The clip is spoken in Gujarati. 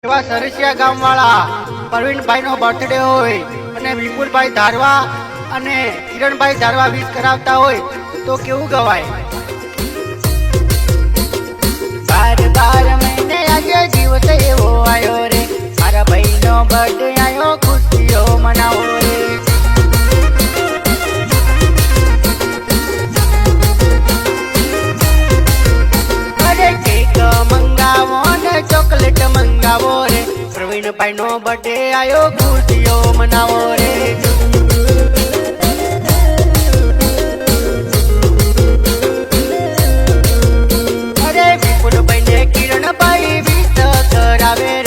એવા સરસિયા ગામવાળા પ્રવીણભાઈનો બર્થડે હોય અને વિપુલભાઈ ધારવા અને કિરણભાઈ ધારવા વિશ કરાવતા હોય તો કેવું ગવાય? બાર મહિને આજે દિવસ એવો આવ્યો રે, મારા ભાઈનો બર્થડે આવ્યો, ખુશીઓ મનાવો રે. અરે કેક મંગાવો ને ચોકલેટ મંગાવો રે, પ્રવીણભાઈનો બર્થડે આવ્યો, ખુશીઓ મનાવો રે. અરે વિપુલભાઈ ને કિરણભાઈ વિશ કરાવે રે.